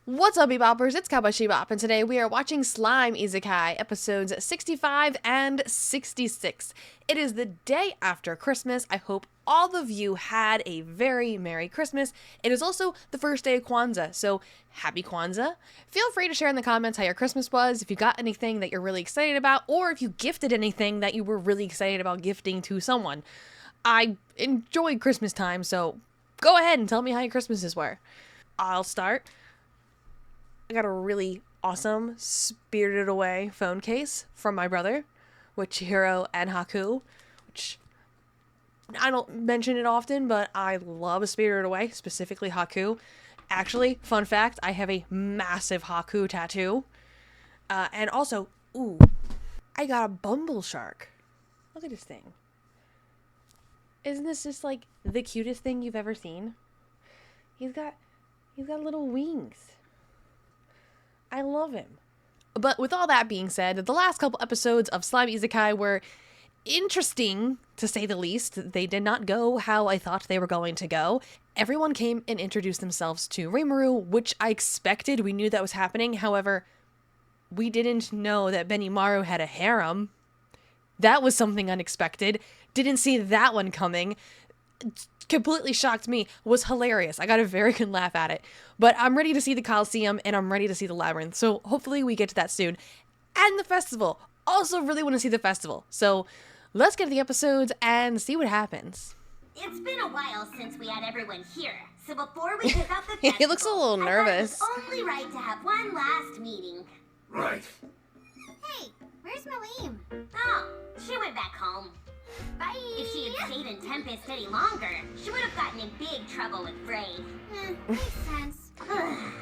What's up, Beboppers? It's Cowboy Shebop, and today we are watching Slime Isekai, episodes 65 and 66. It is the day after Christmas. I hope all of you had a very Merry Christmas. It is also the first day of Kwanzaa, so Happy Kwanzaa. Feel free to share in the comments how your Christmas was, if you got anything that you're really excited about, or if you gifted anything that you were really excited about gifting to someone. I enjoyed Christmas time, so go ahead and tell me how your Christmases were. I'll start. I got a really awesome Spirited Away phone case from my brother with Chihiro and Haku, which I don't mention it often, but I love Spirited Away, specifically Haku. Actually, fun fact, I have a massive Haku tattoo. And also, I got a Bumble Shark. Look at this thing. Isn't this just like the cutest thing you've ever seen? He's got little wings. I love him. But with all that being said, the last couple episodes of Slime Isekai were interesting, to say the least. They did not go how I thought they were going to go. Everyone came and introduced themselves to Rimuru, which I expected. We knew that was happening. However, we didn't know that Benimaru had a harem. That was something unexpected. Didn't see that one coming. Completely shocked me. Was hilarious. I got a very good laugh at it. But I'm ready to see the Coliseum and I'm ready to see the Labyrinth. So hopefully we get to that soon. And the festival. Also really want to see the festival. So let's get to the episodes and see what happens. It's been a while since we had everyone here. So before we kick off the festival, He looks a little nervous. I thought it was only right to have one last meeting. Right. Hey, where's Malim? Oh, she went back home. Bye. If she had stayed in Tempest any longer, she would have gotten in big trouble with Frey. Makes sense.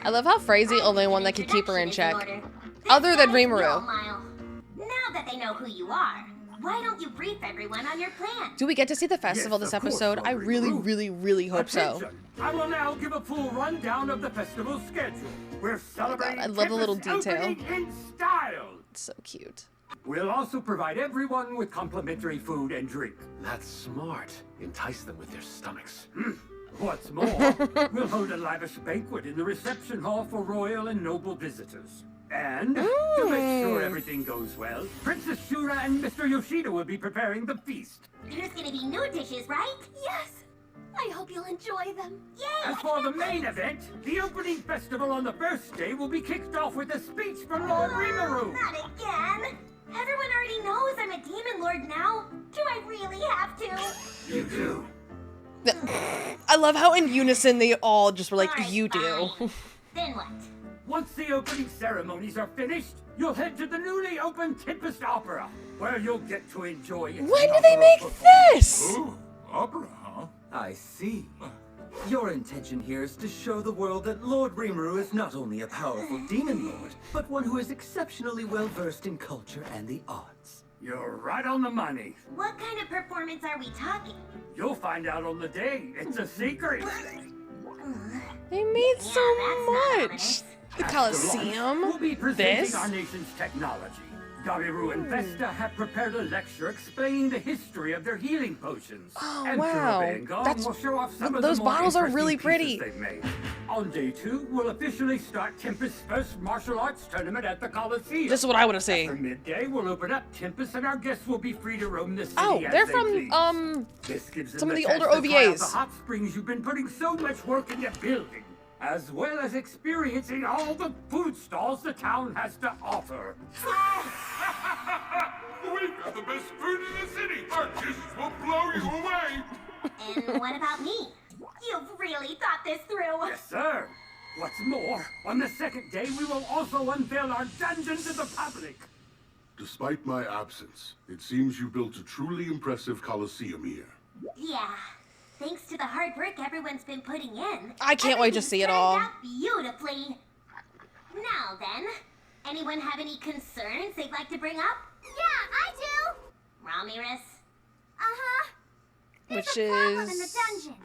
I love how Frey's the only one that can keep her in check. Other than Rimuru. Now that they know who you are, why don't you brief everyone on your plan? Do we get to see the festival this episode? I really hope so. Attention. I will now give a full rundown of the festival schedule. We're celebrating I love the little Tempest's detail. opening in style. It's so cute. We'll also provide everyone with complimentary food and drink. That's smart. Entice them with their stomachs. What's more, we'll hold a lavish banquet in the reception hall for royal and noble visitors. And, to make sure everything goes well, Princess Shura and Mr. Yoshida will be preparing the feast. There's gonna be new dishes, right? Yes. I hope you'll enjoy them. Yay! As for the main event, the opening festival on the first day will be kicked off with a speech from Lord Rimuru. Not again. Everyone already knows I'm a demon lord now. Do I really have to? You do. I love how in unison they all just were like, Alright, you do. fine. Then what? Once the opening ceremonies are finished, you'll head to the newly opened Tempest Opera, where you'll get to enjoy its When do they make this? Ooh, opera, huh? I see. Your intention here is to show the world that Lord Rimuru is not only a powerful demon lord, but one who is exceptionally well versed in culture and the arts. You're right on the money. What kind of performance are we talking? You'll find out on the day. It's a secret. They made Yeah, so that's not much. ominous. The After lunch, Coliseum. We'll be presenting This. our nation's technology. Gabiru and Vesta have prepared a lecture explaining the history of their healing potions. Oh, and wow. Kurobe and Gong That's- will show off some of those the more bottles are interesting really pieces pretty. they've made. On day 2, we'll officially start Tempest's first martial arts tournament at the Coliseum. This is what I want to see. After midday, we'll open up Tempest and our guests will be free to roam the city Oh, as they're they from, please. This gives them some of the chance older to try out OVAs. the hot springs you've been putting so much work into building, as well as experiencing all the food stalls the town has to offer. We've got the best food in the city. Our dishes will blow you away. And what about me? You've really thought this through. Yes, sir. What's more, on the second day, we will also unveil our dungeon to the public. Despite my absence, it seems you built a truly impressive coliseum here. Yeah. Thanks to the hard work everyone's been putting in. I can't wait to everything's see it turned all. out beautifully. Now then, anyone have any concerns they'd like to bring up? Yeah, I do. Ramirez? Uh-huh. Which is... dungeon.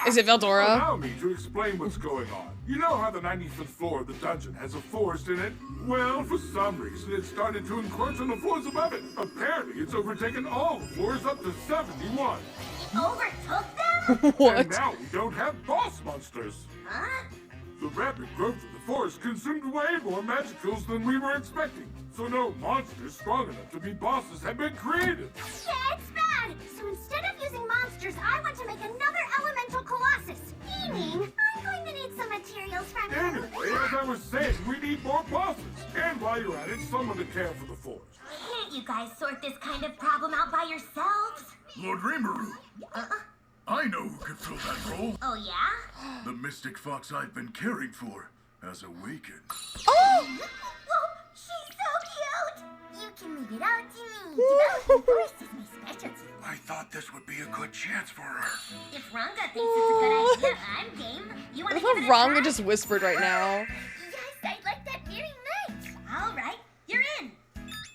Is it Veldora? Allow me to explain what's going on. You know how the 95th floor of the dungeon has a forest in it? Well, for some reason, it started to encroach on the floors above it. Apparently, it's overtaken all the floors up to 71. Overtook them? And What? now we don't have boss monsters. Huh? The rapid growth of the forest consumed way more magicals than we were expecting. So no monsters strong enough to be bosses have been created. Yeah, it's bad! So instead of using monsters, I want to make another elemental colossus. Meaning, I'm going to need some materials from you. Anyway, as I was saying, we need more bosses. And while you're at it, someone to care for the forest. Can't you guys sort this kind of problem out by yourselves? Lord Rimuru, I know who could fill that role. Oh, yeah? The mystic fox I've been caring for has awakened. Whoa, she's so cute! You can leave it out to me. Developing forest is my specialty. I thought this would be a good chance for her. If Ranga thinks it's a good idea, I'm game. You I want to love give it how a Ranga try? just whispered right now. Yes, I'd like that very much. All right, you're in.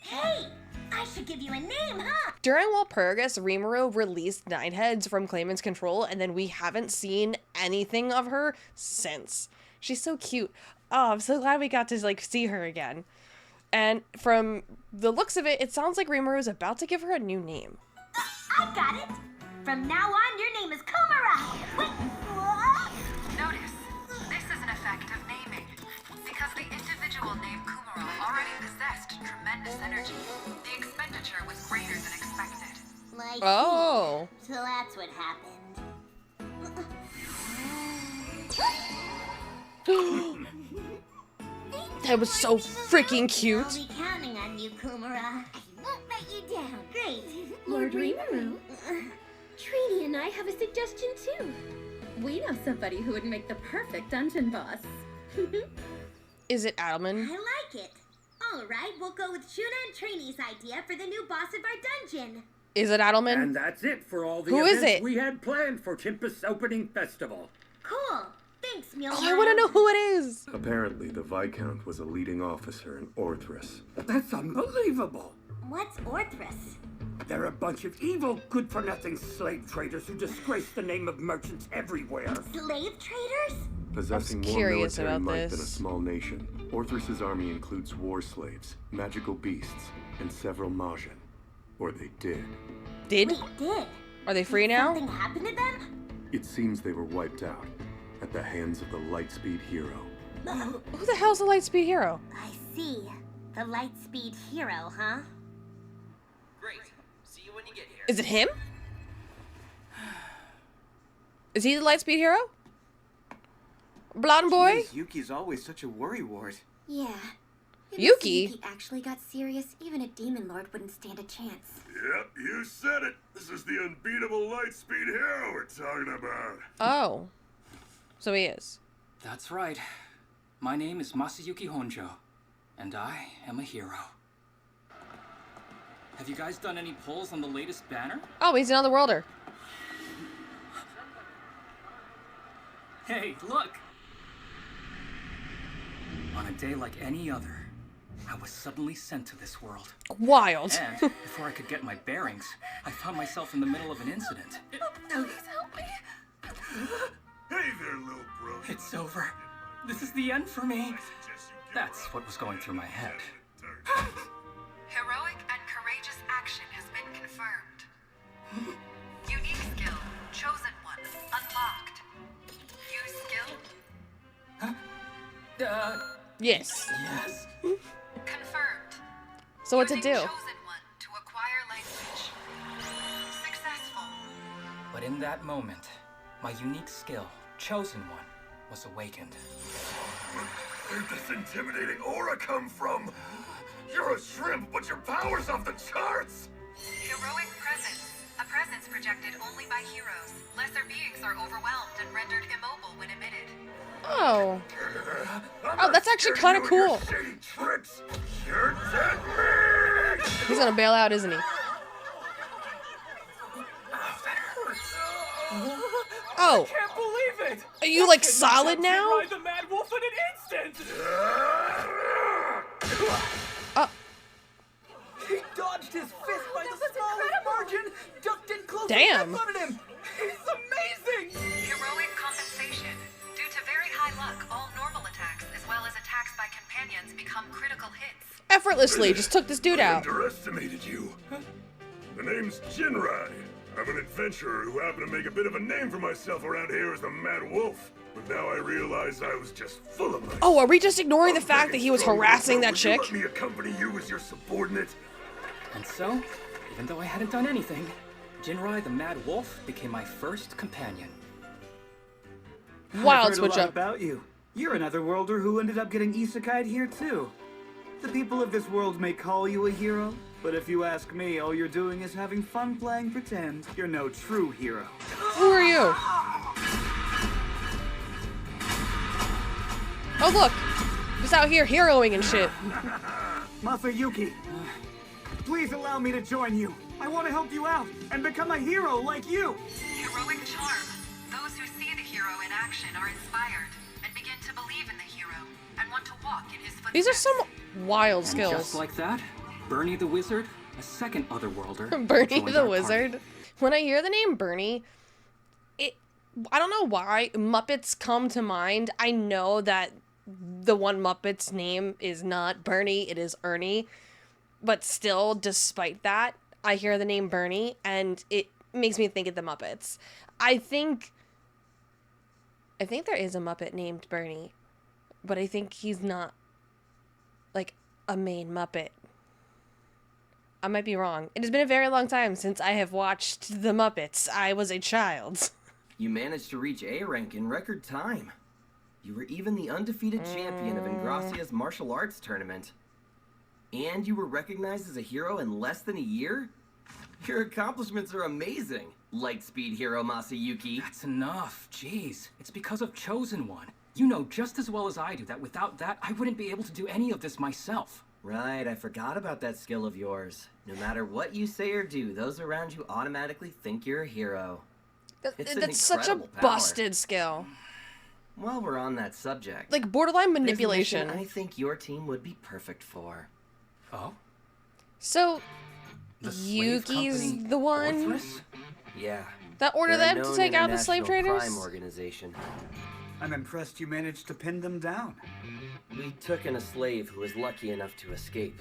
Hey, I should give you a name, huh? During Walpurgis, Rimuru released Nineheads from Clayman's control, and then we haven't seen anything of her since. She's so cute. Oh, I'm so glad we got to like see her again. And from the looks of it, it sounds like Rimuru is about to give her a new name. I got it. From now on, your name is Komara. Wait, what? Notice, this is an effect of naming. Because the individual name Kumaro already possessed tremendous energy, the expenditure was greater than expected. I see. Oh. So that's what happened. That was so freaking cute. I'll be counting on you, Kumara. I won't let you down. Great. Lord Rimuru, Trini and I have a suggestion too. We know somebody who would make the perfect dungeon boss. Is it Adelman? I like it. All right, we'll go with Shuna and Trini's idea for the new boss of our dungeon. Is it Adelman? And that's it for all the Who is events it? we had planned for Timpus opening festival. Cool. Thanks, Mjolnir. Oh, I want to know who it is. Apparently, the Viscount was a leading officer in Orthrus. That's unbelievable. What's Orthrus? They're a bunch of evil, good-for-nothing slave traders who disgrace the name of merchants everywhere. Slave traders? Possessing more curious military about might this. than a small nation, Orthrus's army includes war slaves, magical beasts, and several Majin. Or they did. Did? Wait, did? Are they free now? Something happened to them? It seems they were wiped out at the hands of the Lightspeed hero. Who the hell's the Lightspeed hero? I see. The Lightspeed hero, huh? Great. See you when you get here. Is it him? Is he the Lightspeed hero? Blonde boy? Jeez, Yuki's always such a worrywart. Yeah. Yuki? Yuki actually got serious, even a demon lord wouldn't stand a chance. Yep, you said it. This is the unbeatable Lightspeed hero we're talking about. Oh. So he is. That's right. My name is Masayuki Honjo, and I am a hero. Have you guys done any polls on the latest banner? Oh, he's another worlder. Hey, look! On a day like any other, I was suddenly sent to this world. Wild. And before I could get my bearings, I found myself in the middle of an incident. Please help me. Hey there, little bro. It's over. This is the end for me. That's what was going through my head. Heroic and courageous action has been confirmed. Unique skill, chosen one, unlocked. Use skill, Yes. Yes. confirmed. So what's it Using do? chosen one to acquire language. Successful. But in that moment, my unique skill, chosen one, was awakened. Where'd this intimidating aura come from? You're a shrimp, but your power's off the charts! Heroic presence. A presence projected only by heroes. Lesser beings are overwhelmed and rendered immobile when emitted. Oh. I'm Oh, not that's actually scared kinda of your cool. shady tricks. You're dead meat! He's gonna bail out, isn't he? Oh. Can't believe it! Are you like solid now? Ride the Mad Wolf in an instant! Oh. He dodged his fist by the smallest margin, ducked in close Damn. and butted him. He's amazing. Heroic compensation. Due to very high luck, all normal attacks, as well as attacks by companions, become critical hits. Effortlessly just took this dude I out. underestimated you. The name's Jinrai. I'm an adventurer who happened to make a bit of a name for myself around here as the Mad Wolf. But now I realize I was just full of myself. Oh, are we just ignoring the fact that he was harassing that chick? Would you let me accompany you as your subordinate? And so, even though I hadn't done anything, Jinrai the Mad Wolf became my first companion. Wild I've heard switch a lot up. about you. You're another worlder who ended up getting isekai'd here too. The people of this world may call you a hero, but if you ask me, all you're doing is having fun playing pretend. You're no true hero. Who are you? Oh look, he's out here heroing and shit. Masayuki, please allow me to join you. I want to help you out and become a hero like you. Heroic charm. Those who see the hero in action are inspired and begin to believe in the hero and want to walk in his footsteps. These are some wild skills. Just like that, Bernie the Wizard, a second otherworlder, Bernie joined the our Wizard. party. When I hear the name Bernie, I don't know why Muppets come to mind. I know that the one Muppet's name is not Bernie, it is Ernie. But still, despite that, I hear the name Bernie and it makes me think of the Muppets. I think there is a Muppet named Bernie, but I think he's not like a main Muppet. I might be wrong. It has been a very long time since I have watched the Muppets. I was a child. You managed to reach A rank in record time. You were even the undefeated champion of Ingracia's martial arts tournament. And you were recognized as a hero in less than a year? Your accomplishments are amazing, Lightspeed hero Masayuki. That's enough. Jeez, it's because of Chosen One. You know just as well as I do that without that, I wouldn't be able to do any of this myself. Right, I forgot about that skill of yours. No matter what you say or do, those around you automatically think you're a hero. That's such a busted skill. While we're on that subject, Like borderline there's a manipulation. mission I think your team would be perfect for. Oh? So, The slave Yuki's company the one Orthrus? Yeah. that ordered They're a them to known take out the slave international traders? crime organization. I'm impressed you managed to pin them down. We took in a slave who was lucky enough to escape.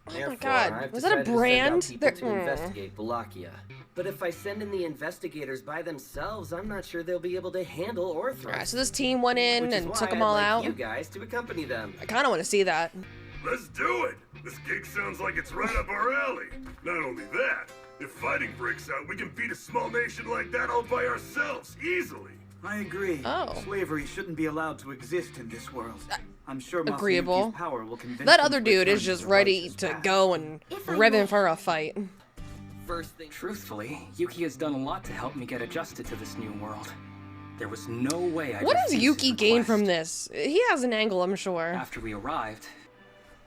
Oh my Therefore, god, I've was that a decided to send out brand? people They're- to investigate Wallachia. But if I send in the investigators by themselves, I'm not sure they'll be able to handle Orthrus. Alright, so this team went in Which is and why took them I'd all like out. you guys to accompany them. I kind of want to see that. Let's do it! This gig sounds like it's right up our alley. Not only that, if fighting breaks out, we can beat a small nation like that all by ourselves, easily. I agree. Oh. Slavery shouldn't be allowed to exist in this world. I'm sure Agreeable. Masayuki's power will convince That them other to dude return is just the ready righteous to path. go and If I rev in may. for a fight. First thing. Truthfully, Yuki has done a lot to help me get adjusted to this new world. There was no way I'd What does refuse Yuki his gain from request. this? He has an angle, I'm sure. After we arrived,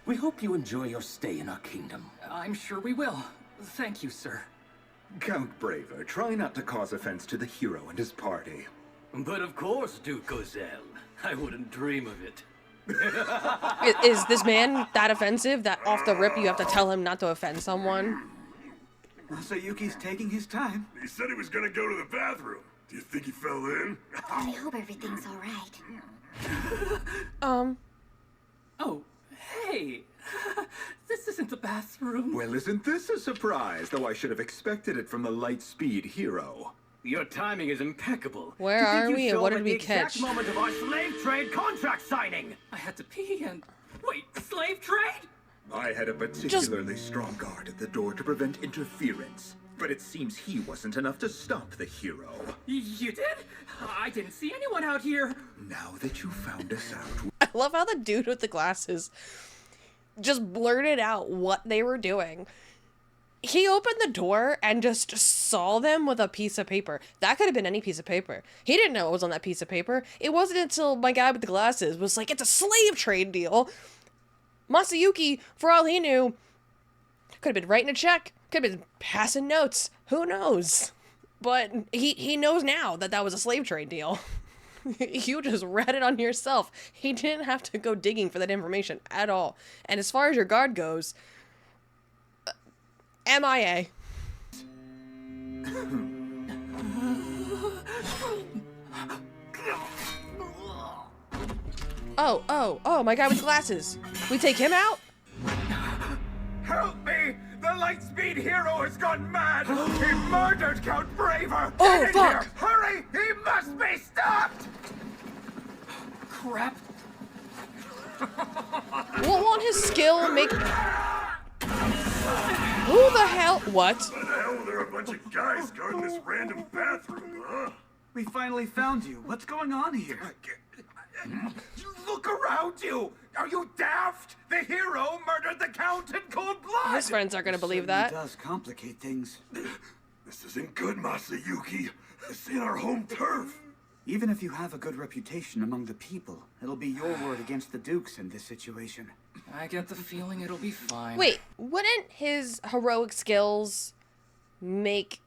We hope you enjoy your stay in our kingdom. I'm sure we will. Thank you, sir. Count Braver, try not to cause offense to the hero and his party. But of course, Duke Gozelle. I wouldn't dream of it. Is this man that offensive that off the rip you have to tell him not to offend someone? Masayuki's taking his time. He said he was gonna go to the bathroom. Do you think he fell in? I hope everything's alright. Oh, hey! This isn't the bathroom. Well, isn't this a surprise? Though I should have expected it from the Lightspeed hero. Your timing is impeccable. Where To think are you we and showed what up did at we the exact catch? moment of our slave trade contract signing. I had to pee and... Wait, slave trade? I had a particularly strong guard at the door to prevent interference. But it seems he wasn't enough to stop the hero. You did? I didn't see anyone out here. Now that you found us out, I love how the dude with the glasses just blurted out what they were doing. He opened the door and just saw them with a piece of paper. That could have been any piece of paper. He didn't know it was on that piece of paper. It wasn't until my guy with the glasses was like, it's a slave trade deal. Masayuki, for all he knew, could have been writing a check. Could have been passing notes. Who knows? But he knows now that that was a slave trade deal. You just read it on yourself. He didn't have to go digging for that information at all. And as far as your guard goes, MIA. Oh, my guy with glasses. We take him out? Help me! The Lightspeed hero has gone mad! He murdered Count Braver! Oh, Get in fuck. here! Hurry! He must be stopped! crap. Won't his skill make... Who the hell? What? Why the hell are there a bunch of guys guarding this random bathroom, huh? We finally found you. What's going on here? Look around you! Are you daft? The hero murdered the Count in cold blood! His friends aren't gonna believe that. It does complicate things. This isn't good, Masayuki. This ain't our home turf. Even if you have a good reputation among the people, it'll be your word against the Dukes in this situation. I get the feeling it'll be fine. Wait, wouldn't his heroic skills make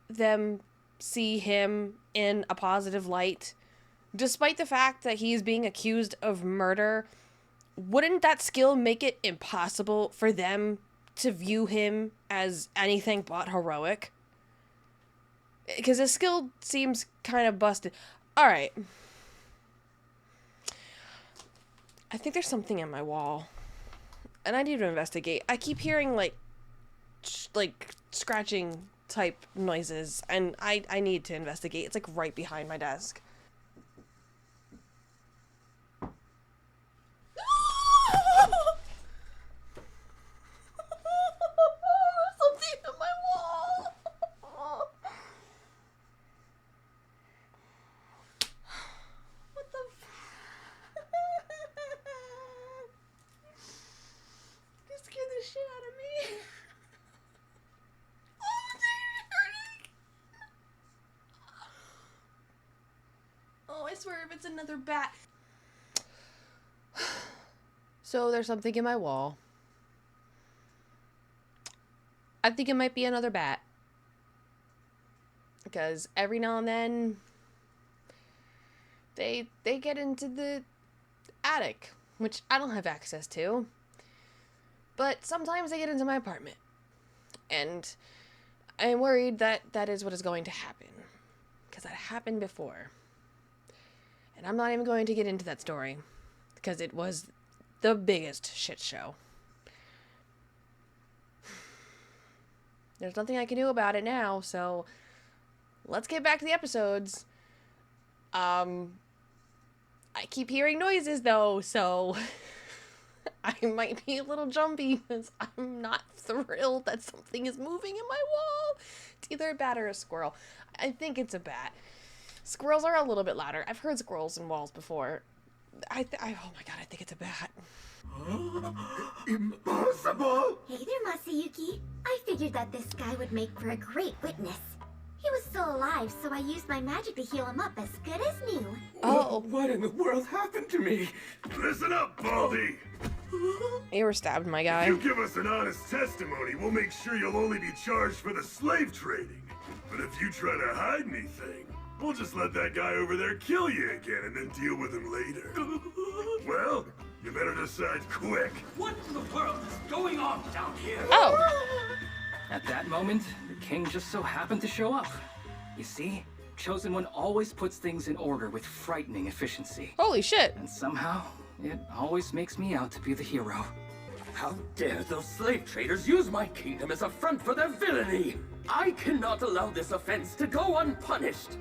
them see him in a positive light? Despite the fact that he's being accused of murder, wouldn't that skill make it impossible for them to view him as anything but heroic? Because his skill seems kind of busted. Alright. I think there's something in my wall. And I need to investigate. I keep hearing, like scratching type noises. And I need to investigate. It's, like, right behind my desk. Something in my wall. What the You scared the shit out of me. Oh, they're hurting. Oh, I swear if it's another bat. So there's something in my wall. I think it might be another bat. Because every now and then they get into the attic, which I don't have access to. But sometimes they get into my apartment. And I'm worried that that is what is going to happen. Because that happened before. And I'm not even going to get into that story. Because it was the biggest shit show. There's nothing I can do about it now, so let's get back to the episodes. I keep hearing noises though, so I might be a little jumpy because I'm not thrilled that something is moving in my wall. It's either a bat or a squirrel. I think it's a bat. Squirrels are a little bit louder. I've heard squirrels in walls before. Oh my god, I think it's a bat. Impossible! Hey there, Masayuki. I figured that this guy would make for a great witness. He was still alive, so I used my magic to heal him up as good as new. Oh. What in the world happened to me? Listen up, Baldy. You were stabbed, my guy. If you give us an honest testimony, we'll make sure you'll only be charged for the slave trading. But if you try to hide anything, we'll just let that guy over there kill you again and then deal with him later. Well, you better decide quick. What in the world is going on down here? Oh. At that moment, the king just so happened to show up. You see, Chosen One always puts things in order with frightening efficiency. Holy shit. And somehow, it always makes me out to be the hero. How dare those slave traders use my kingdom as a front for their villainy! I cannot allow this offense to go unpunished!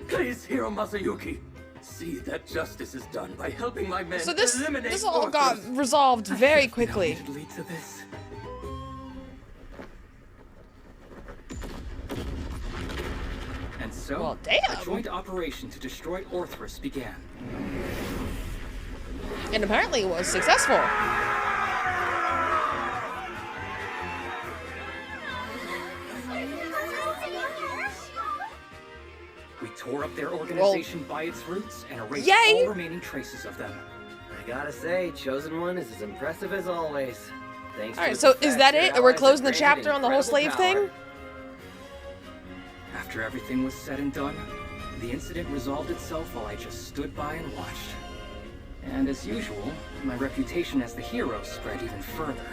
Please, Hero Masayuki, see that justice is done by helping my men So this eliminate all got resolved very quickly. It lead to this. And so, Well, damn. a joint operation to destroy Orthrus began. And apparently it was successful. We tore up their organization by its roots and erased Yay! all remaining traces of them. I gotta say, Chosen One is as impressive as always. Thanks to Alright, its so effect, is that your it? We're allies closing the have granted chapter on the whole slave incredible thing? After everything was said and done, the incident resolved itself while I just stood by and watched. And as usual, my reputation as the hero spread even further.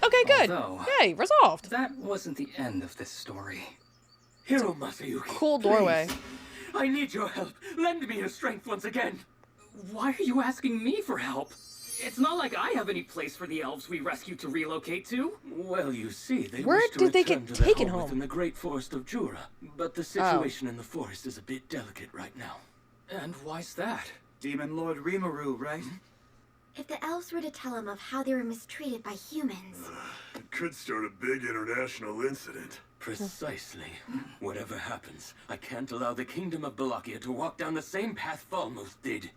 Okay, good. Although, Yay, resolved. That wasn't the end of this story. Hero Masayuki, Cool doorway. please. I need your help. Lend me your strength once again. Why are you asking me for help? It's not like I have any place for the elves we rescued to relocate to. Well, you see, they Where wish to did they return get to their taken home home? within the great forest of Jura. But the situation in the forest is a bit delicate right now. And why's that? Demon Lord Rimuru, right? If the elves were to tell him of how they were mistreated by humans... It could start a big international incident. Precisely. Whatever happens, I can't allow the Kingdom of Balakia to walk down the same path Falmouth did.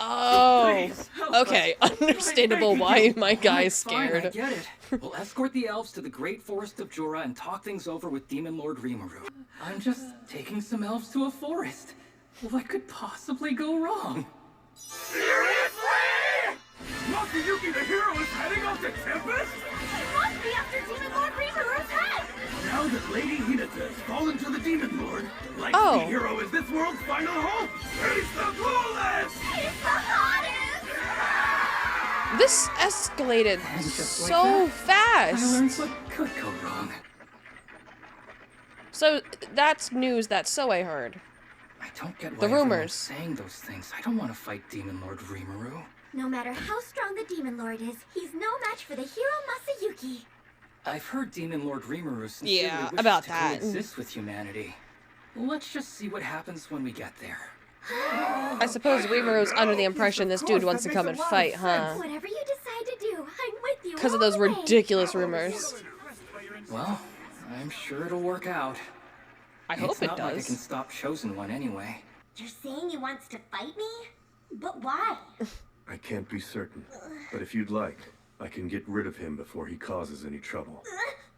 Oh, Please, help okay. us. Understandable why my guy's Fine, I scared. get it. We'll escort the elves to the Great Forest of Jorah and talk things over with Demon Lord Rimuru. I'm just taking some elves to a forest. What could possibly go wrong? Seriously? Masayuki the hero is heading off to Tempest? It must be after Demon Lord Rimuru's head! Now that Lady Hinata has fallen to the Demon Lord, like Oh. the hero is this world's final hope. He's the coolest! He's the hottest! This escalated And just like so that, I learned fast. what could go wrong. So that's news that Soe heard. I don't get why The everyone's rumors. saying those things. I don't want to fight Demon Lord Rimuru. No matter how strong the Demon Lord is, he's no match for the hero Masayuki. I've heard Demon Lord Rimuru sincerely Yeah, wishes about to that. coexist with humanity. Let's just see what happens when we get there. I suppose Rimuru's under the impression this dude wants to come and fight, huh? Whatever you decide to do, I'm with you. Because of all those the way. ridiculous rumors. Well, I'm sure it'll work out. I hope It's it not like I does. can stop Chosen One anyway. You're saying he wants to fight me? But why? I can't be certain, but if you'd like, I can get rid of him before he causes any trouble.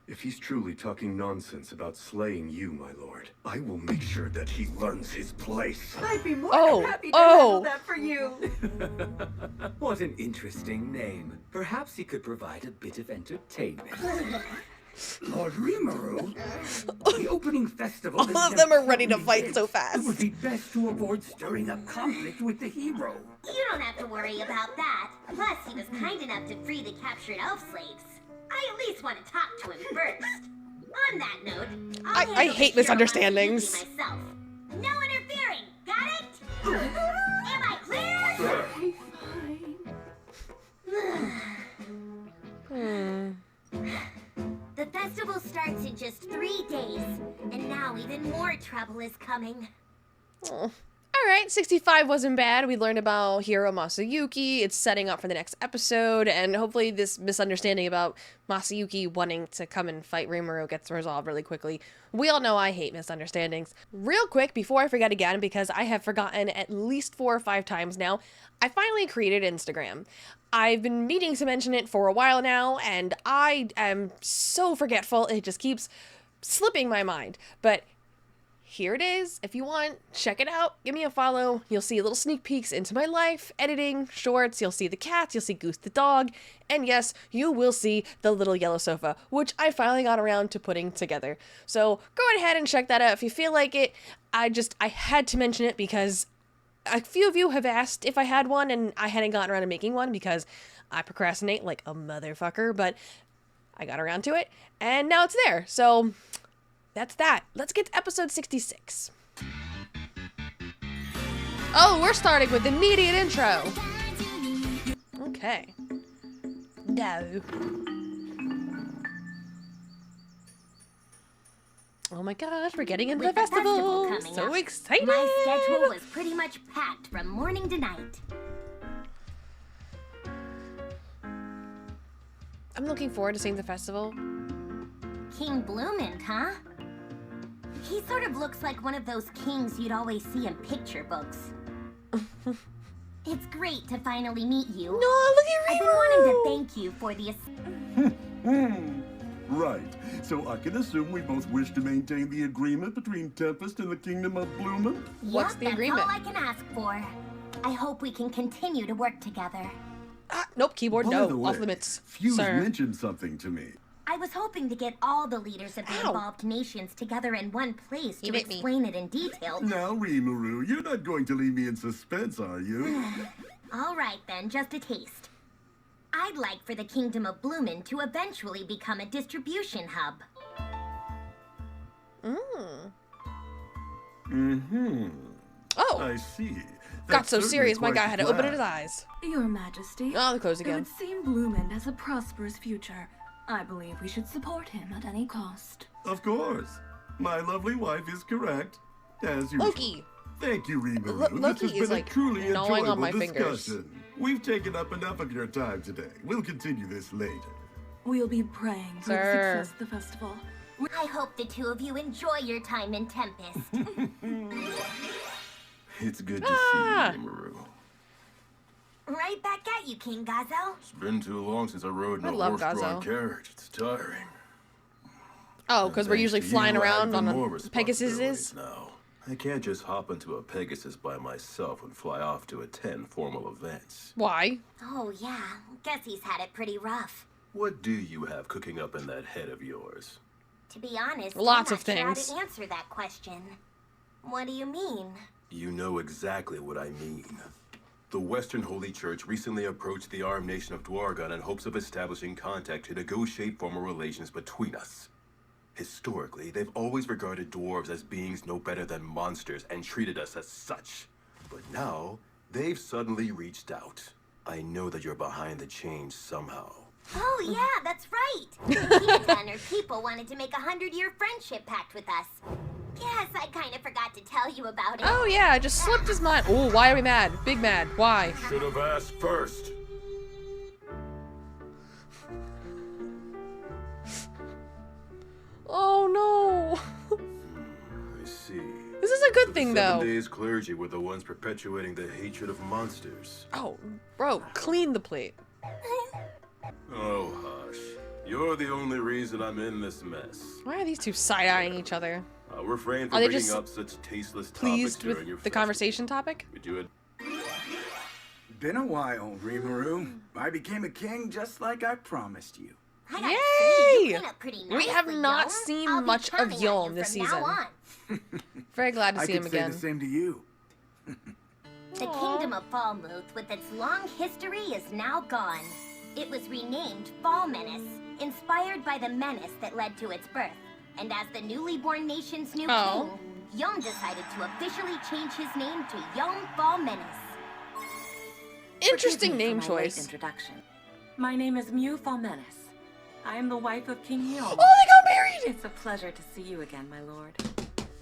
If he's truly talking nonsense about slaying you, my lord, I will make sure that he learns his place. I'd be more Oh, than happy to oh. handle that for you. What an interesting name. Perhaps he could provide a bit of entertainment. Lord Rimuru, the opening festival All of them are ready to fight so fast. It would be best to avoid stirring up conflict with the hero. You don't have to worry about that. Plus, he was kind enough to free the captured elf slaves. I at least want to talk to him first. On that note, I'll I handle hate the hero misunderstandings. Masayuki myself. No interfering, got it? Am I clear? The festival starts in just 3 days, and now even more trouble is coming. Oh. Alright, 65 wasn't bad. We learned about Hiro Masayuki. It's setting up for the next episode, and hopefully this misunderstanding about Masayuki wanting to come and fight Rimuru gets resolved really quickly. We all know I hate misunderstandings. Real quick, before I forget again, because I have forgotten at least 4 or 5 times now, I finally created Instagram. I've been meaning to mention it for a while now, and I am so forgetful, it just keeps slipping my mind. But here it is. If you want, check it out. Give me a follow. You'll see little sneak peeks into my life, editing, shorts. You'll see the cats. You'll see Goose the dog. And yes, you will see the little yellow sofa, which I finally got around to putting together. So go ahead and check that out if you feel like it. I had to mention it because a few of you have asked if I had one, and I hadn't gotten around to making one because I procrastinate like a motherfucker, but I got around to it, and now it's there. So that's that. Let's get to episode 66. Oh, we're starting with immediate intro. Okay. No. Oh my gosh, we're getting into With the festival. coming So up, excited. My schedule was pretty much packed from morning to night. I'm looking forward to seeing the festival. King Blooming, huh? He sort of looks like one of those kings you'd always see in picture books. It's great to finally meet you. No, look at I've been wanting to thank you for the... Right. So I can assume we both wish to maintain the agreement between Tempest and the Kingdom of Bloomin'? What's the agreement? That's all I can ask for. I hope we can continue to work together. Nope, keyboard, By no, the way, off limits, Fuse sir. mentioned something to me. I was hoping to get all the leaders of the Ow. involved nations together in one place You to bit me. explain it in detail. Now, Rimuru, you're not going to leave me in suspense, are you? All right then, just a taste. I'd like for the Kingdom of Bloomin' to eventually become a distribution hub. Oh, I see. got That's so certainly serious my quite guy had to open plan. his eyes. Your Majesty. Oh, the close It again. would seem Bloomin has a prosperous future. I believe we should support him at any cost. Of course. My lovely wife is correct, as usual. Loki. Thank you, Rimuru. Loki This has is, been like, a truly gnawing enjoyable on my fingers. discussion. We've taken up enough of your time today. We'll continue this later. We'll be praying for the Sir. success of the festival. I hope the two of you enjoy your time in Tempest. It's good to Ah. see you, Rimuru. Right back at you, King Gazzo. It's been too long since I rode in I a love horse-drawn Gazzo. carriage. It's tiring. Oh, because we're Thanks usually to flying you, I have around even on more a Pegasus. responsibilities now. I can't just hop into a Pegasus by myself and fly off to attend formal events. Why? Oh, yeah. Guess he's had it pretty rough. What do you have cooking up in that head of yours? To be honest, Lots I'm of not sure things. how to answer that question. What do you mean? You know exactly what I mean. The Western Holy Church recently approached the armed nation of Dwargon in hopes of establishing contact to negotiate formal relations between us. Historically, they've always regarded dwarves as beings no better than monsters and treated us as such. But now, they've suddenly reached out. I know that you're behind the change somehow. Oh, yeah, that's right. Hinata and her people wanted to make a 100-year friendship pact with us. Yes, I kind of forgot to tell you about it. Oh yeah, I just slipped his mind. Oh, why are we mad? Big mad. Why? Should have asked first. Oh no. I see. This is a good thing The though. 7 Days clergy were the ones perpetuating the hatred of monsters. Oh, bro, clean the plate. Oh, hush. You're the only reason I'm in this mess. Why are these two side-eyeing each other? I'll refrain Are from they bringing just up such tasteless topics Pleased during with your the festival. conversation topic? We do it. Been a while, Rimuru. I became a king just like I promised you. I gotta say, you Yay! clean up pretty We have nicely, not Yom. seen I'll be much of counting on Yom you this from now season. on. Very glad to I see could him say again. the same to you. The Kingdom of Falmouth, with its long history, is now gone. It was renamed Fall Menace, inspired by the menace that led to its birth. And as the newly born nation's new king, Yom decided to officially change his name to Yom Fall Menace. Interesting Forgive me name for my late choice. Introduction. My name is Mew Falmenis. I am the wife of King Yom. Oh, they got married! It's a pleasure to see you again, my lord.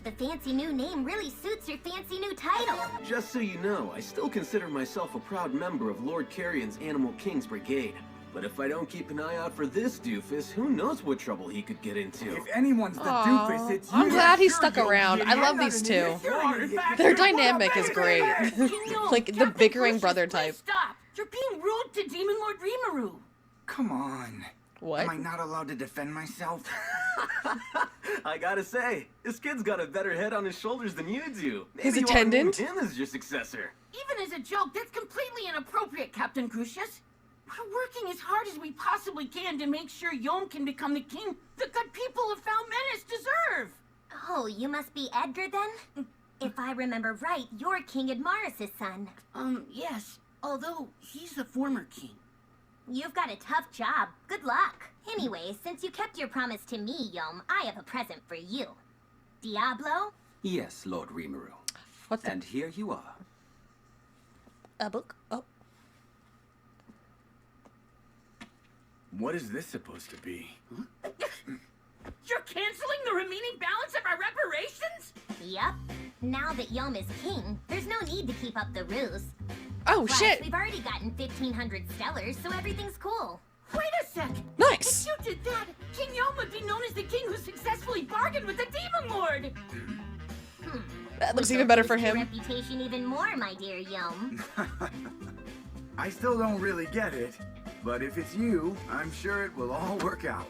The fancy new name really suits your fancy new title. Just so you know, I still consider myself a proud member of Lord Carrion's Animal Kings Brigade. But if I don't keep an eye out for this doofus, who knows what trouble he could get into. If anyone's the Aw, doofus, it's I'm you. glad he Sure, stuck you'll around. get I it. love I'm not these an two. idiot. You're in fact, Their you're one of dynamic my is great. favorites. Like the bickering brother type. Stop! You're being rude to Demon Lord Rimuru. Come on. What? Am I not allowed to defend myself? I gotta say, this kid's got a better head on his shoulders than you do. Maybe His you ought to name attendant? him as your successor. Even as a joke, that's completely inappropriate, Captain Crucius. We're working as hard as we possibly can to make sure Yom can become the king the good people of Falmenis deserve. Oh, you must be Edgar then? If I remember right, you're King Admaris' son. Yes. Although, he's the former king. You've got a tough job. Good luck. Anyway, since you kept your promise to me, Yom, I have a present for you. Diablo? Yes, Lord Rimuru. What's And here you are. a book? Oh. What is this supposed to be? You're canceling the remaining balance of our reparations? Yep. Now that Yom is king, there's no need to keep up the ruse. Oh, Plus, shit. we've already gotten 1,500 stellars, so everything's cool. Wait a sec! Nice. If you did that, King Yom would be known as the king who successfully bargained with the Demon Lord! That looks even better for Your him. reputation even more, my dear Yom. I still don't really get it. But if it's you, I'm sure it will all work out.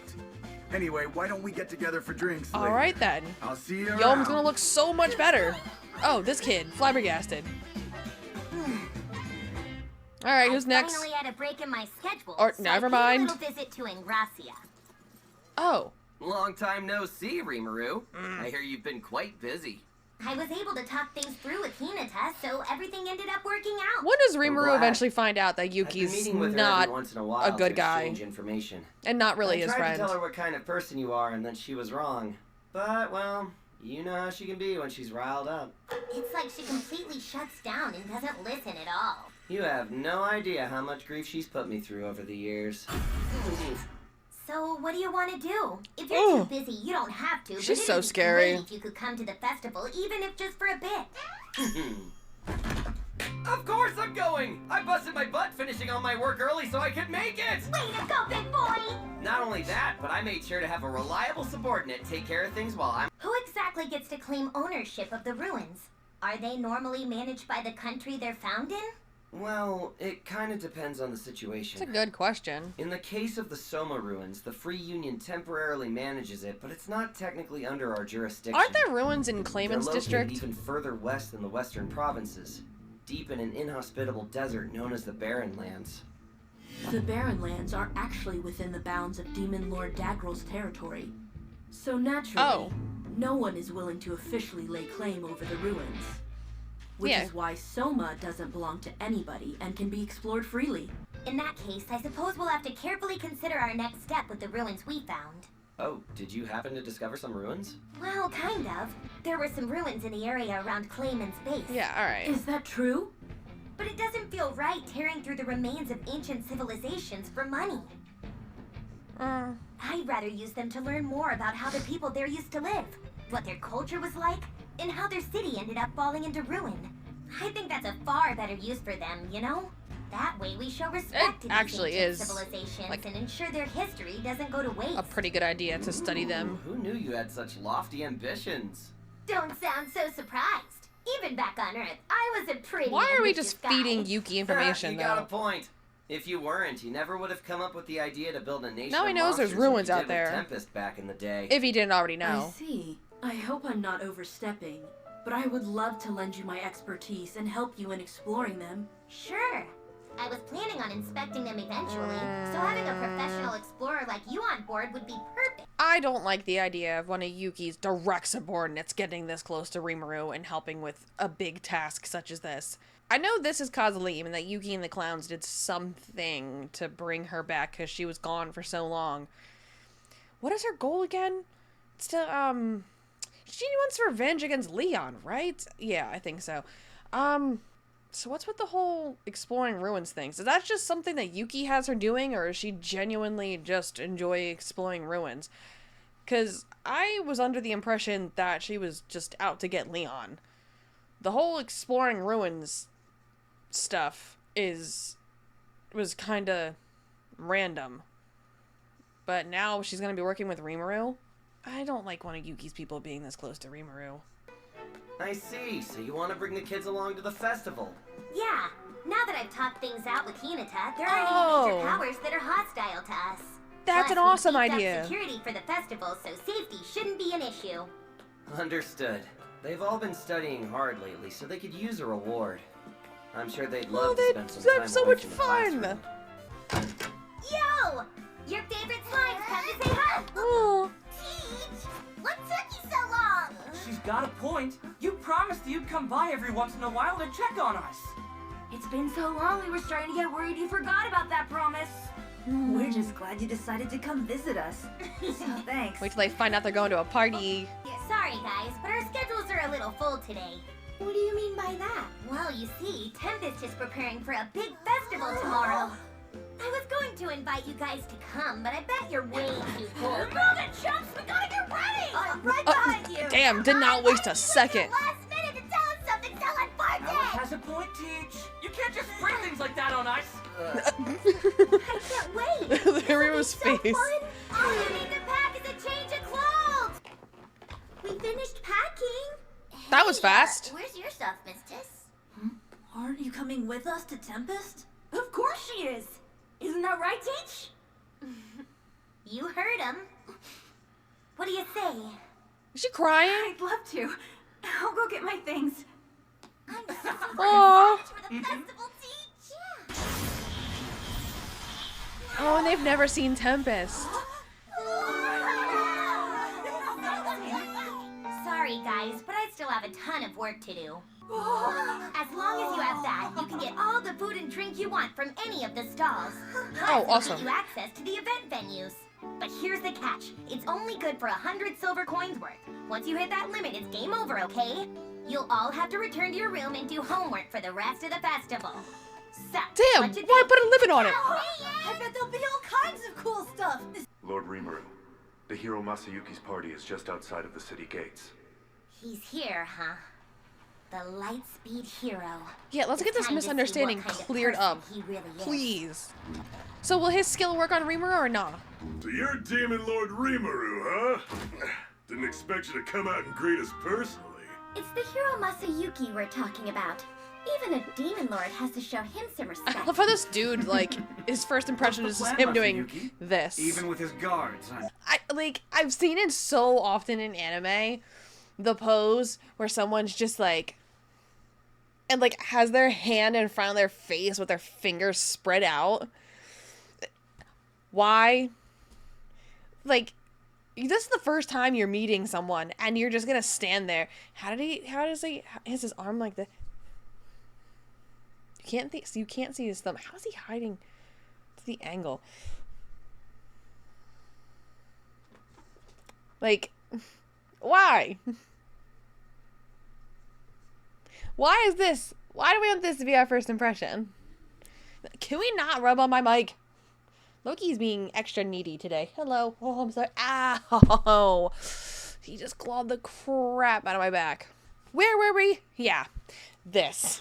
Anyway, why don't we get together for drinks later? All right then. I'll see you Yom's around. gonna look so much better. Oh, this kid, flabbergasted. All right, who's I next? finally had a break in my schedule. Or so never I paid mind. a little visit to Ingracia. Oh. Long time no see, Rimuru. I hear you've been quite busy. I was able to talk things through with Hinata, so everything ended up working out. When does Rimuru glad. eventually find out that I've been Yuki's meeting with her not every once in a while a good to guy exchange information. and not really I his tried friend? to tell her what kind of person you are and that she was wrong. But, well, you know how she can be when she's riled up. It's like she completely shuts down and doesn't listen at all. You have no idea how much grief she's put me through over the years. So, what do you want to do? If you're Oh. too busy, you don't have to. She's but so it'd be scary. great if you could come to the festival, even if just for a bit. Of course I'm going! I busted my butt finishing all my work early so I could make it! Way to go, big boy! Not only that, but I made sure to have a reliable subordinate take care of things while I'm... Who exactly gets to claim ownership of the ruins? Are they normally managed by the country they're found in? Well, it kind of depends on the situation. That's a good question. In the case of the Soma ruins, the Free Union temporarily manages it, but it's not technically under our jurisdiction. Aren't there ruins in Clayman's They're district? located even further west than the western provinces, deep in an inhospitable desert known as the Barren Lands. The Barren Lands are actually within the bounds of Demon Lord Dagrel's territory. So naturally, no one is willing to officially lay claim over the ruins. Which is why Soma doesn't belong to anybody and can be explored freely. In that case, I suppose we'll have to carefully consider our next step with the ruins we found. Oh, did you happen to discover some ruins? Well, kind of. There were some ruins in the area around Clayman's base. Yeah, alright. Is that true? But it doesn't feel right tearing through the remains of ancient civilizations for money. I'd rather use them to learn more about how the people there used to live, what their culture was like, and how their city ended up falling into ruin. I think that's a far better use for them, you know? That way we show respect to these ancient civilizations and ensure their history doesn't go to waste. A pretty good idea to study them. Who knew you had such lofty ambitions? Don't sound so surprised. Even back on Earth, I was a pretty Why are we ambitious just guy. feeding Yuki information, You though? got a point. If you weren't, you never would have come up with the idea to build a nation Now of he knows there's monsters ruins like you out did with there. Tempest back in the day. If he didn't already know. I see. I hope I'm not overstepping, but I would love to lend you my expertise and help you in exploring them. Sure. I was planning on inspecting them eventually, so having a professional explorer like you on board would be perfect. I don't like the idea of one of Yuki's direct subordinates getting this close to Rimuru and helping with a big task such as this. I know this is Kazalim and that Yuki and the clowns did something to bring her back because she was gone for so long. What is her goal again? It's to, she wants revenge against Leon, right? Yeah, I think so. So what's with the whole exploring ruins things? Is that just something that Yuki has her doing, or is she genuinely just enjoy exploring ruins? Because I was under the impression that she was just out to get Leon. The whole exploring ruins stuff was kind of random. But now she's going to be working with Rimuru? I don't like one of Yuki's people being this close to Rimuru. I see. So you want to bring the kids along to the festival? Yeah. Now that I've talked things out with Hinata, there aren't any major powers that are hostile to us. That's an Plus, awesome we beefed up idea. security for the festival, so safety shouldn't be an issue. Understood. They've all been studying hard lately, so they could use a reward. I'm sure they'd love to spend some time have so away much from the fun! classroom. Yo! Your favorite slime's come to say hi! Oh. Teach! What took you so long? She's got a point. You promised you'd come by every once in a while to check on us. It's been so long, we were starting to get worried you forgot about that promise. We're just glad you decided to come visit us. So thanks. Wait till they find out they're going to a party. Sorry, guys, but our schedules are a little full today. What do you mean by that? Well, you see, Tempest is preparing for a big festival tomorrow. I was going to invite you guys to come, but I bet you're way too cool. Move it, chumps! We gotta get ready! Right behind you! Damn, did not waste a second. Last minute to tell us something so important! Alice has a point, Teach. You can't just spring things like that on us. I can't wait! Rimuru's face. All you need to pack is a change of clothes! We finished packing. That was fast. Where's your stuff, Mistress? Aren't you coming with us to Tempest? Of course she is! Isn't that right, Teach? You heard him. What do you say? Is she crying? I'd love to. I'll go get my things. I'm so Aww. excited for the festival, Teach. Oh, and they've never seen Tempest. Sorry, guys, but I still have a ton of work to do. As long as you have that, you can get all the food and drink you want from any of the stalls. Plus, Oh, it'll awesome. give you access to the event venues. But here's the catch. It's only good for 100 silver coins worth. Once you hit that limit, it's game over, okay? You'll all have to return to your room and do homework for the rest of the festival. So, Damn, what you why think? put a limit on it? I bet there'll be all kinds of cool stuff. Lord Rimuru, the hero Masayuki's party is just outside of the city gates. He's here, huh? the Lightspeed hero. Yeah, let's get this misunderstanding cleared up. Please. So will his skill work on Rimuru or not? So you're Demon Lord Rimuru, huh? Didn't expect you to come out and greet us personally. It's the hero Masayuki we're talking about. Even a Demon Lord has to show him some respect. I love how this dude, like, his first impression is just him doing this. Even with his guards. I've seen it so often in anime, the pose where someone's just like, and like has their hand in front of their face with their fingers spread out. Why? Like, this is the first time you're meeting someone and you're just gonna stand there. Is his arm like this? You can't see his thumb. How is he hiding the angle? Like, why? Why is this? Why do we want this to be our first impression? Can we not rub on my mic? Loki's being extra needy today. Hello. Oh, I'm sorry. Ow. He just clawed the crap out of my back. Where were we? Yeah. This.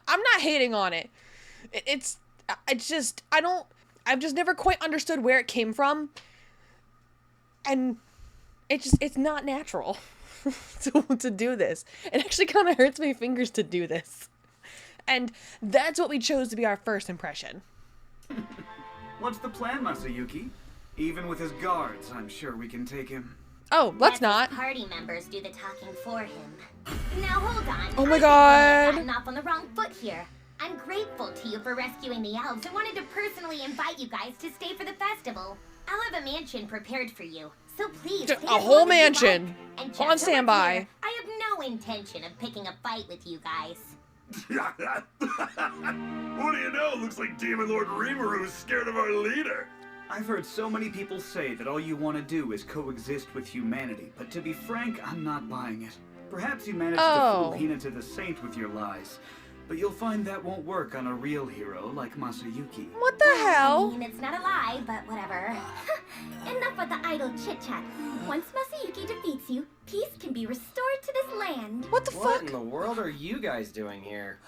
I'm not hating on it. I've just never quite understood where it came from. And it's not natural to do this. It actually kind of hurts my fingers to do this. And that's what we chose to be our first impression. What's the plan, Masayuki? Even with his guards, I'm sure we can take him. Oh, let's not. Party members do the talking for him. Now hold on. Oh my god. I'm off on the wrong foot here. I'm grateful to you for rescuing the elves and wanted to personally invite you guys to stay for the festival. I'll have a mansion prepared for you, so please. A whole mansion. On standby. I have no intention of picking a fight with you guys. What do you know? Looks like Demon Lord Rimuru is scared of our leader. I've heard so many people say that all you want to do is coexist with humanity, but to be frank, I'm not buying it. Perhaps you managed to fool Hinata the Saint with your lies, but you'll find that won't work on a real hero like Masayuki. What the hell? I mean, it's not a lie, but whatever. Enough with the idle chit-chat. Once Masayuki defeats you, peace can be restored to this land. What the fuck? What in the world are you guys doing here?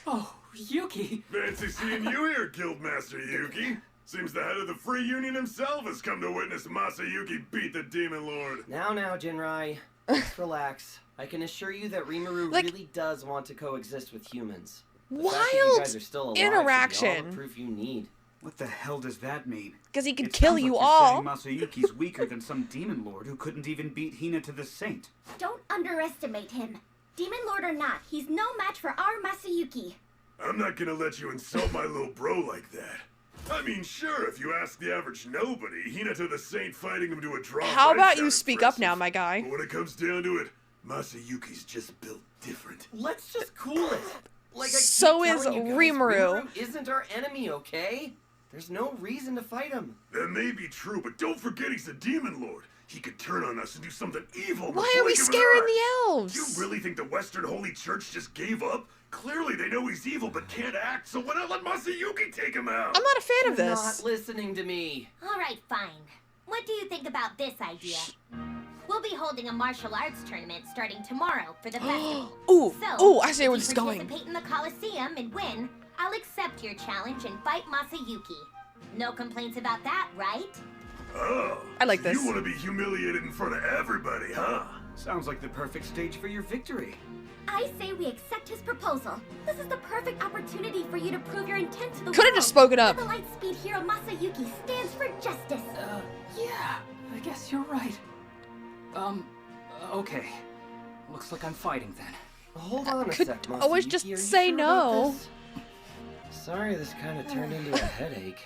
Oh, Yuki! Fancy seeing you here, Guildmaster Yuki. Seems the head of the Free Union himself has come to witness Masayuki beat the Demon Lord. Now, Jinrai. Let's relax. I can assure you that Rimuru really does want to coexist with humans. The fact that you guys are still alive interaction. should be all the proof you need. What the hell does that mean? Because he could kill you all. Masayuki's weaker than some demon lord who couldn't even beat Hinata the Saint. Don't underestimate him. Demon Lord or not, he's no match for our Masayuki. I'm not gonna let you insult my little bro like that. I mean, sure, if you ask the average nobody, Hinata the Saint fighting him to a draw. How about you speak up now, my guy? But when it comes down to it, Masayuki's just built different. Let's just cool it. Like I so keep is telling you guys, Rimuru. Isn't our enemy, okay? There's no reason to fight him. That may be true, but don't forget he's a demon lord. He could turn on us and do something evil. Why are we scaring the elves? Do you really think the Western Holy Church just gave up? Clearly they know he's evil but can't act, so why not let Masayuki take him out? I'm not a fan of You're this. not listening to me. All right, fine. What do you think about this idea? We'll be holding a martial arts tournament starting tomorrow for the festival. Ooh, I see where this is going. If you participate in the Coliseum and win, I'll accept your challenge and fight Masayuki. No complaints about that, right? Oh, I like this. You want to be humiliated in front of everybody, huh? Sounds like the perfect stage for your victory. I say we accept his proposal. This is the perfect opportunity for you to prove your intent to the world. Could have just spoken up. The Lightspeed hero Masayuki stands for justice. Yeah, I guess you're right. Okay. Looks like I'm fighting then. Hold on a sec, Masayuki. Always just Are you say sure about no. this? Sorry, this kind of turned into a headache.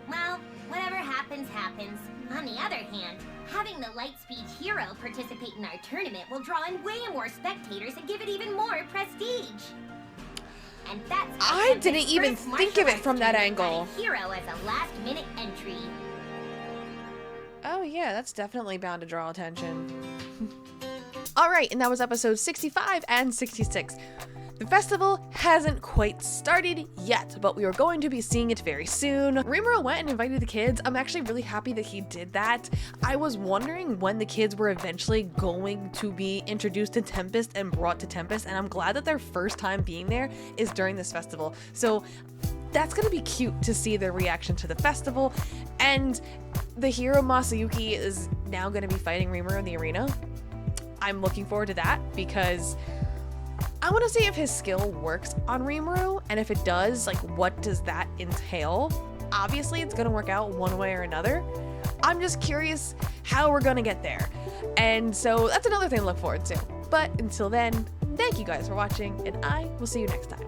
Well, whatever happens, happens. On the other hand, having the Lightspeed hero participate in our tournament will draw in way more spectators and give it even more prestige. And that's I didn't even think of it from that angle. Hero as a last-minute entry. Oh yeah, that's definitely bound to draw attention. All right, and that was episode 65 and 66. The festival hasn't quite started yet, but we are going to be seeing it very soon. Rimuru went and invited the kids. I'm actually really happy that he did that. I was wondering when the kids were eventually going to be introduced to Tempest and brought to Tempest, and I'm glad that their first time being there is during this festival. So that's gonna be cute to see their reaction to the festival. And the hero Masayuki is now gonna be fighting Rimuru in the arena. I'm looking forward to that because I want to see if his skill works on Rimuru, and if it does, like, what does that entail? Obviously, it's gonna work out one way or another. I'm just curious how we're gonna get there. And so that's another thing to look forward to. But until then, thank you guys for watching, and I will see you next time.